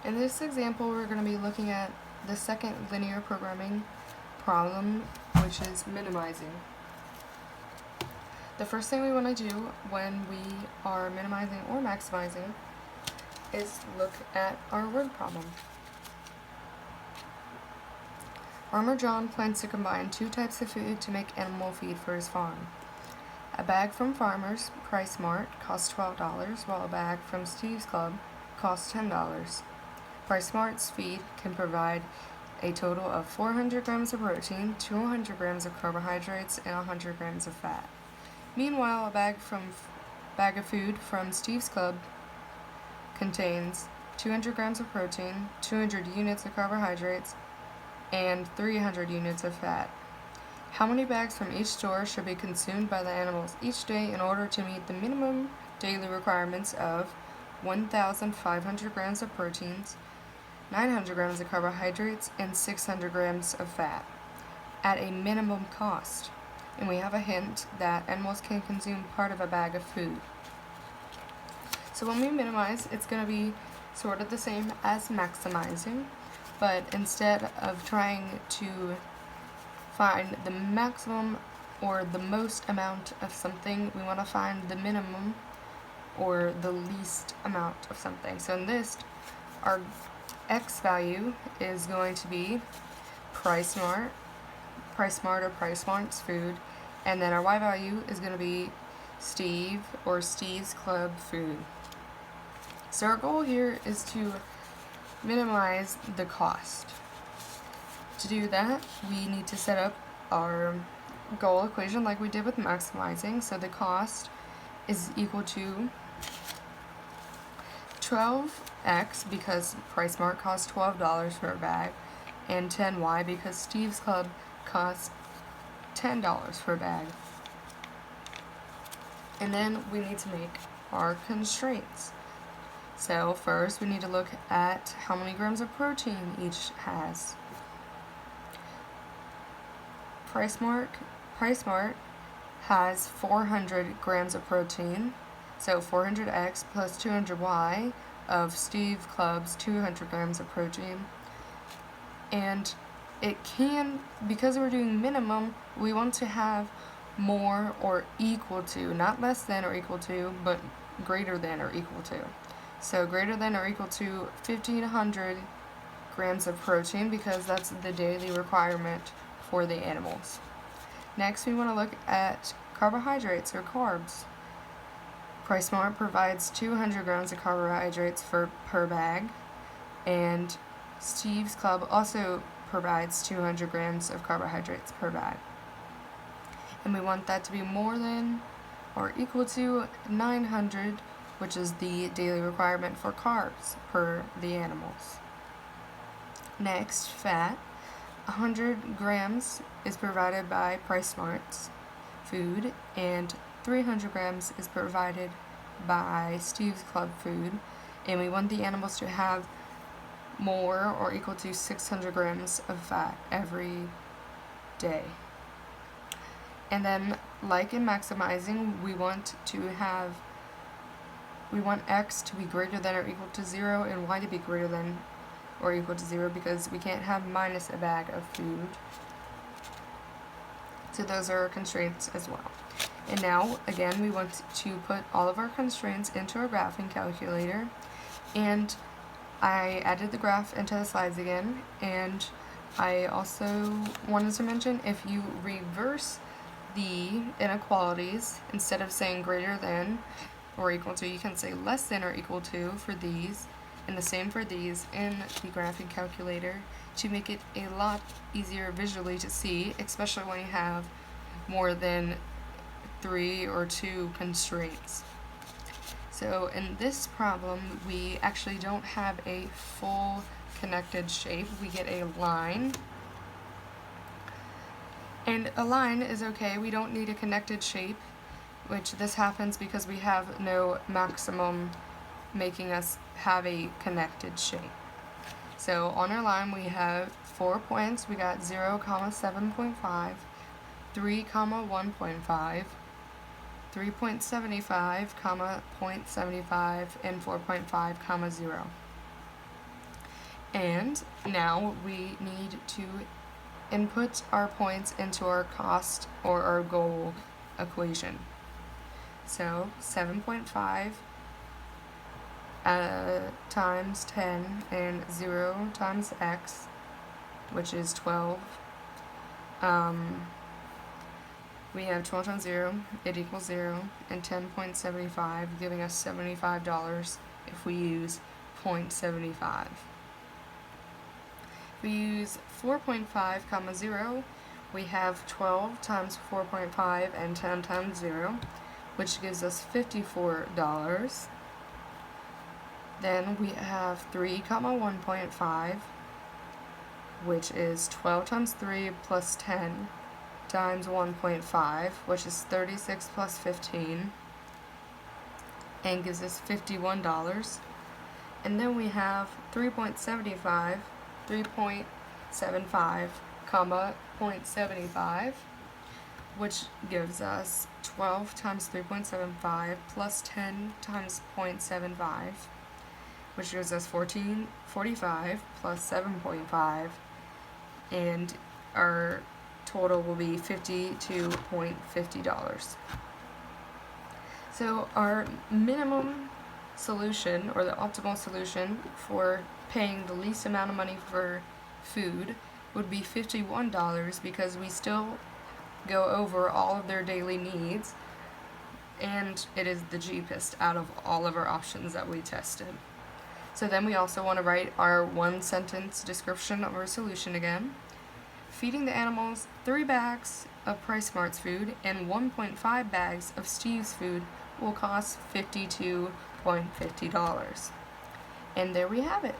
In this example, we're going to be looking at the second linear programming problem, which is minimizing. The first thing we want to do when we are minimizing or maximizing is look at our word problem. Farmer John plans to combine two types of food to make animal feed for his farm. A bag from Farmer's Price Mart costs $12, while a bag from Steve's Club costs $10. Price Mart's feed can provide a total of 400 grams of protein, 200 grams of carbohydrates, and 100 grams of fat. Meanwhile, a bag of food from Steve's Club contains 200 grams of protein, 200 units of carbohydrates, and 300 units of fat. How many bags from each store should be consumed by the animals each day in order to meet the minimum daily requirements of 1,500 grams of proteins, 900 grams of carbohydrates, and 600 grams of fat at a minimum cost? And we have a hint that animals can consume part of a bag of food. So when we minimize, it's going to be sort of the same as maximizing, but instead of trying to find the maximum or the most amount of something, we want to find the minimum or the least amount of something. So in this, our X value is going to be Price Mart or Price Mart's food, and then our Y value is going to be Steve or Steve's Club food. So our goal here is to minimize the cost. To do that, we need to set up our goal equation like we did with maximizing. So the cost is equal to 12x because Price Mart costs $12 for a bag, and 10y because Steve's Club costs $10 for a bag. And then we need to make our constraints. So first we need to look at how many grams of protein each has. Price Mart has 400 grams of protein, so 400x plus 200y of Steve Club's 200 grams of protein. And it can, because we're doing minimum, we want to have more or equal to, not less than or equal to, but greater than or equal to. So greater than or equal to 1,500 grams of protein because that's the daily requirement for the animals. Next, we want to look at carbohydrates or carbs. Price Mart provides 200 grams of carbohydrates per bag, and Steve's Club also provides 200 grams of carbohydrates per bag. And we want that to be more than or equal to 900, which is the daily requirement for carbs per the animals. Next, fat. 100 grams is provided by Price Mart's food, and 300 grams is provided by Steve's Club food, and we want the animals to have more or equal to 600 grams of fat every day. And then, like in maximizing, we want X to be greater than or equal to 0 and Y to be greater than or equal to 0 because we can't have minus a bag of food. So those are our constraints as well. And now, again, we want to put all of our constraints into our graphing calculator. And I added the graph into the slides again. And I also wanted to mention, if you reverse the inequalities, instead of saying greater than or equal to, you can say less than or equal to for these, and the same for these in the graphing calculator to make it a lot easier visually to see, especially when you have more than 3 or 2 constraints. So in this problem, we actually don't have a full connected shape. We get a line. And a line is okay. We don't need a connected shape, which this happens because we have no maximum making us have a connected shape. So on our line we have 4 points. We got 0, 7.5, 3, 1.5, 3.75, 0.75, and 4.5, 0. And now we need to input our points into our cost or our goal equation. So 7.5 times 10 and 0 times x, which is 12. We have 12 times 0, it equals 0, and 10.75, giving us $75 if we use 0.75. If we use 4.5 comma 0, we have 12 times 4.5 and 10 times 0, which gives us $54. Then we have 3 comma 1.5, which is 12 times 3 plus 10 times 1.5, which is 36 plus 15, and gives us $51. And then we have 3.75, comma 0.75, which gives us 12 times 3.75 plus 10 times 0.75, which gives us 45 plus 7.5, and our total will be $52.50. So our minimum solution, or the optimal solution for paying the least amount of money for food, would be $51, because we still go over all of their daily needs, and it is the cheapest out of all of our options that we tested. So then we also want to write our 1-sentence description of our solution again. Feeding the animals 3 bags of PriceSmart's food and 1.5 bags of Steve's food will cost $52.50. And there we have it.